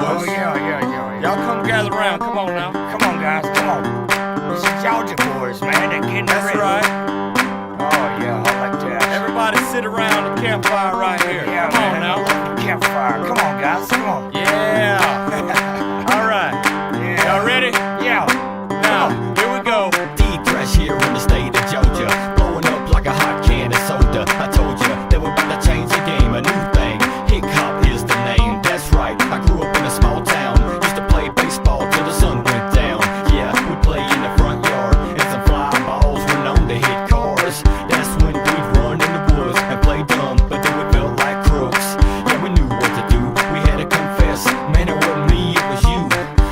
boys. Y'all come gather around. Come on now. Come on, guys, come on. This is Georgia boys, man. They're getting That's ready. right. Oh, yeah, I like that. Everybody sit around the campfire right here. Yeah, Come man. on now. Campfire. Come on, guys, come on. Yeah. All right. Yeah. Y'all ready? Yeah. Now, here we go. Deep fresh here in the state of Georgia, blowing up like a hot can of soda. I told you that we're about to change the game, a new thing. Hip hop is the name. That's right. I grew up in a small town, used to play baseball till the sun went down. Yeah, we'd play in the front yard, and some fly balls went on to hit cars. That's when we'd run in the woods and play dumb, but then we felt like crooks. Yeah, we knew what to do. We had to confess, man, it wasn't me, it was you.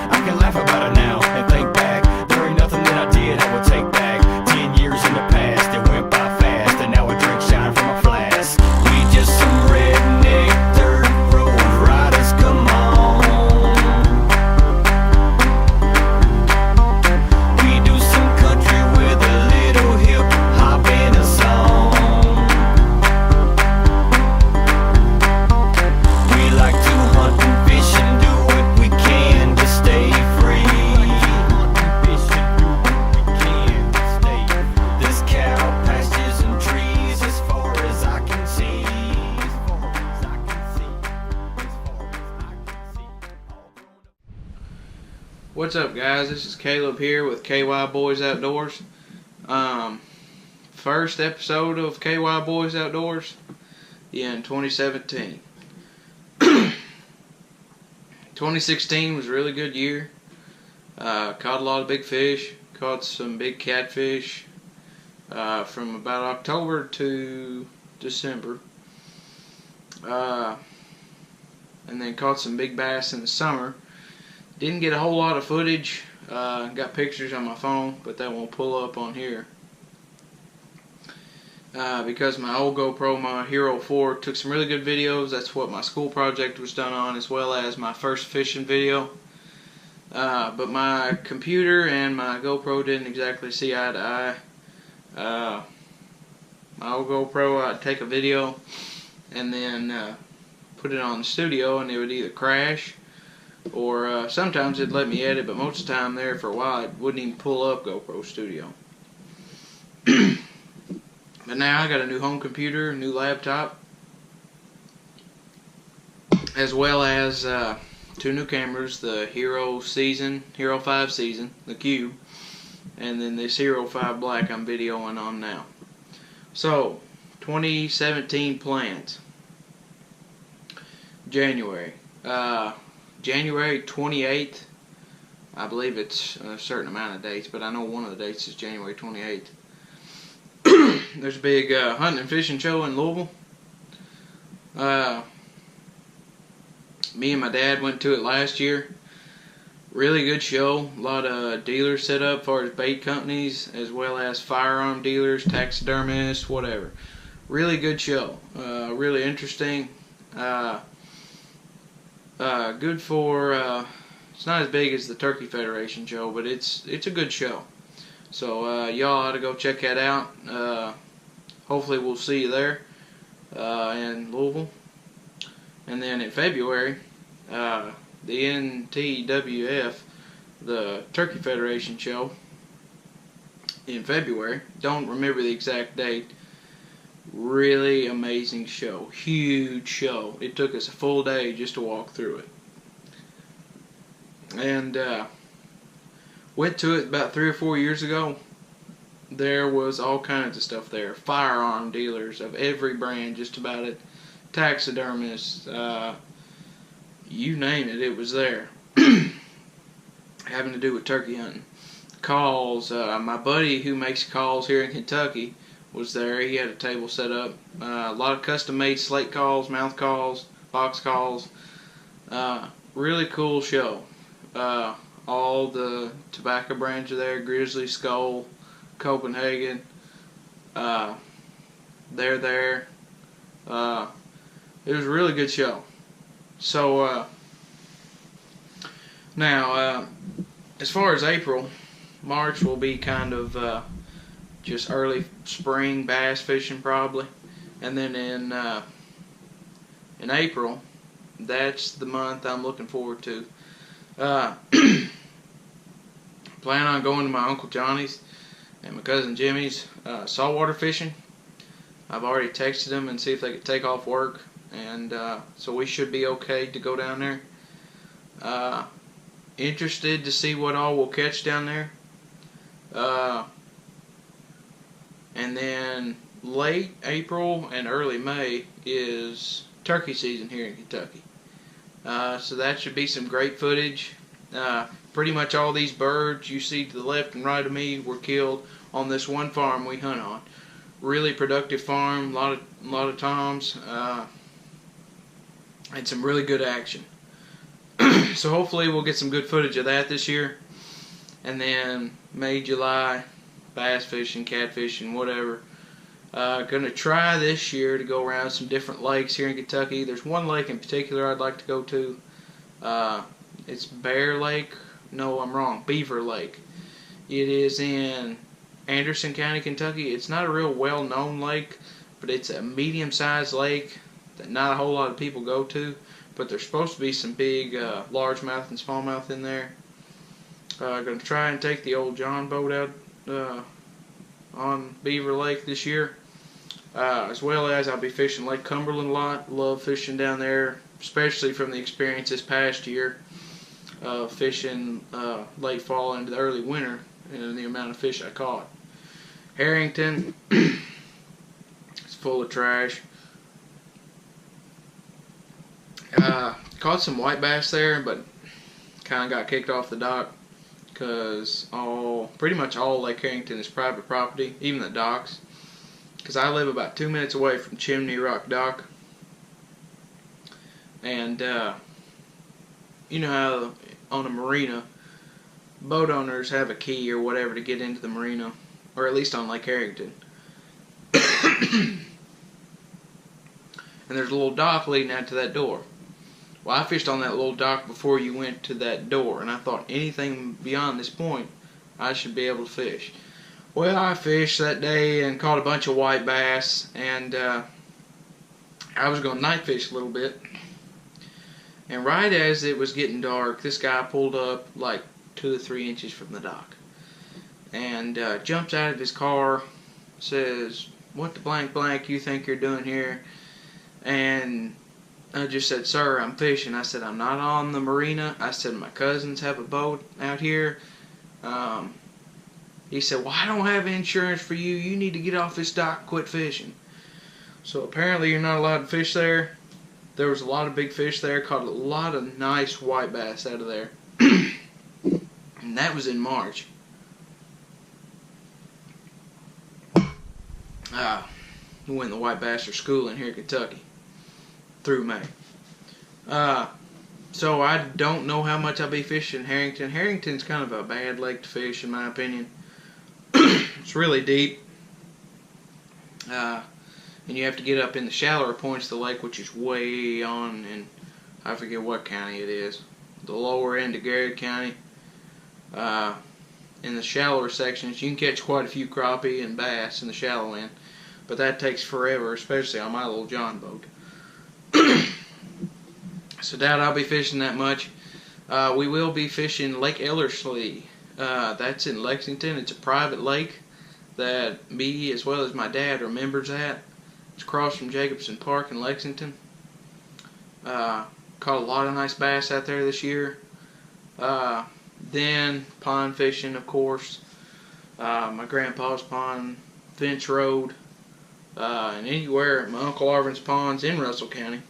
I can laugh about it now and think back. There ain't nothing that I did I would take back. 10 years in the past, it went by fast, and now I drink shine from a flask. We just some redneck dirt road riders, come on. We do some country with a little hip hop and a song. We like to hunt and fish and do what we can to stay free. There's cow pastures and trees as far as I can see. As far as I can see. As far as I can see. What's up, guys? This is Caleb here with KY Boys Outdoors. First episode of KY Boys Outdoors in 2017. 2016 was a really good year. Caught a lot of big fish. Caught some big catfish from about October to December. And then caught some big bass in the summer. Didn't get a whole lot of footage. Got pictures on my phone, but that won't pull up on here. Because my old GoPro, my Hero 4, took some really good videos. That's what my school project was done on, as well as my first fishing video. But my computer and my GoPro didn't exactly see eye to eye. My old GoPro, I'd take a video and then put it on the studio, and it would either crash or sometimes it'd let me edit, but most of the time there for a while it wouldn't even pull up GoPro Studio. But now I got a new home computer, a new laptop, as well as two new cameras, the Hero 5 Season, the Cube, and then this Hero 5 Black I'm videoing on now. So, 2017 plans. January. January 28th, I believe it's a certain amount of dates, but I know one of the dates is January 28th. There's a big hunting and fishing show in Louisville. Me and my dad went to it last year. Really good show. A lot of dealers set up as far as bait companies, as well as firearm dealers, taxidermists, whatever. Really good show. Really interesting. Good for, it's not as big as the Turkey Federation show, but it's a good show. So y'all ought to go check that out. Hopefully we'll see you there in Louisville. And then in February, the NTWF, the Turkey Federation show in February. Don't remember the exact date. Really amazing show. Huge show. It took us a full day just to walk through it. And went to it about 3 or 4 years ago. There was all kinds of stuff there. Firearm dealers of every brand, just about it. Taxidermists, you name it, it was there. Having to do with turkey hunting. Calls, my buddy who makes calls here in Kentucky was there. He had a table set up. A lot of custom made slate calls, mouth calls, box calls. Really cool show. All the tobacco brands are there. Grizzly, Skull, Copenhagen. They're there. It was a really good show. So now as far as April, March will be kind of just early spring bass fishing probably, and then in April that's the month I'm looking forward to. Plan on going to my Uncle Johnny's and my cousin Jimmy's saltwater fishing. I've already texted them and see if they could take off work, and so we should be okay to go down there. Interested to see what all we'll catch down there. And then late April and early May is turkey season here in Kentucky. So that should be some great footage. Pretty much all these birds you see to the left and right of me were killed on this one farm we hunt on. Really productive farm, a lot of toms, and some really good action. So hopefully we'll get some good footage of that this year. And then May, July, bass fishing, catfishing, whatever. Gonna try this year to go around some different lakes here in Kentucky. There's one lake in particular I'd like to go to. It's Bear Lake. No, I'm wrong. Beaver Lake. It is in Anderson County, Kentucky. It's not a real well-known lake, but it's a medium-sized lake that not a whole lot of people go to. But there's supposed to be some big largemouth and smallmouth in there. Going to try and take the old John boat out on Beaver Lake this year. As well as I'll be fishing Lake Cumberland a lot. Love fishing down there, especially from the experience this past year. Fishing late fall into the early winter and the amount of fish I caught. Harrington, it's full of trash. Caught some white bass there, but kind of got kicked off the dock because pretty much all Lake Harrington is private property, even the docks. Because I live about 2 minutes away from Chimney Rock Dock, and you know how on a marina, boat owners have a key or whatever to get into the marina, or at least on Lake Harrington. And there's a little dock leading out to that door. Well, I fished on that little dock before you went to that door, and I thought anything beyond this point, I should be able to fish. Well, I fished that day and caught a bunch of white bass, and I was going to night fish a little bit. And right as it was getting dark, this guy pulled up like 2 or 3 inches from the dock, and jumps out of his car, says, "What the blank blank you think you're doing here?" And I just said, "Sir, I'm fishing." I said, "I'm not on the marina." I said, "My cousins have a boat out here." He said, "Well, I don't have insurance for you. You need to get off this dock and quit fishing." So apparently you're not allowed to fish there. There was a lot of big fish there. Caught a lot of nice white bass out of there. And that was in March. When the white bass are schooling here in Kentucky. Through May. So I don't know how much I'll be fishing Harrington. Harrington's kind of a bad lake to fish, in my opinion. It's really deep. And you have to get up in the shallower points of the lake, which is way on in, I forget what county it is. The lower end of Garrett County. In the shallower sections, you can catch quite a few crappie and bass in the shallow end. But that takes forever, especially on my little John boat. So doubt I'll be fishing that much. We will be fishing Lake Ellerslie. That's in Lexington. It's a private lake that me as well as my dad are members at. It's across from Jacobson Park in Lexington. Caught a lot of nice bass out there this year. Then pond fishing, of course. My grandpa's pond, Finch Road, and anywhere at my Uncle Arvin's ponds in Russell County.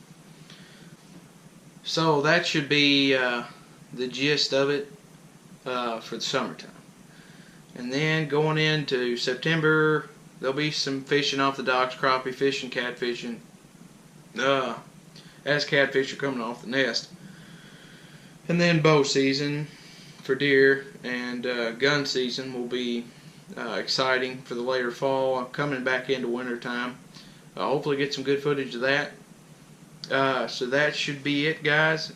So that should be the gist of it for the summertime. And then going into September, there'll be some fishing off the docks, crappie fishing, catfishing. As catfish are coming off the nest. And then bow season for deer and gun season will be exciting for the later fall. I'm coming back into winter time. Hopefully get some good footage of that. So that should be it, guys.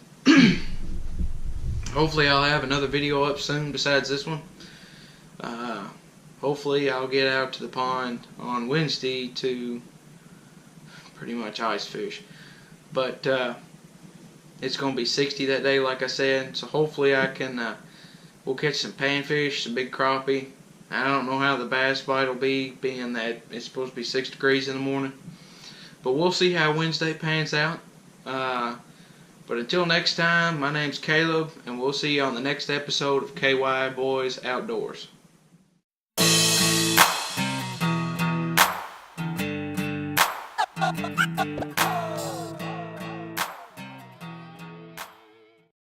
Hopefully I'll have another video up soon besides this one. Hopefully I'll get out to the pond on Wednesday to pretty much ice fish. But It's going to be 60 that day, like I said. So hopefully I can, we'll catch some panfish, some big crappie. I don't know how the bass bite will be, being that it's supposed to be 6 degrees in the morning. But we'll see how Wednesday pans out. But until next time, my name's Caleb, and we'll see you on the next episode of KY Boys Outdoors.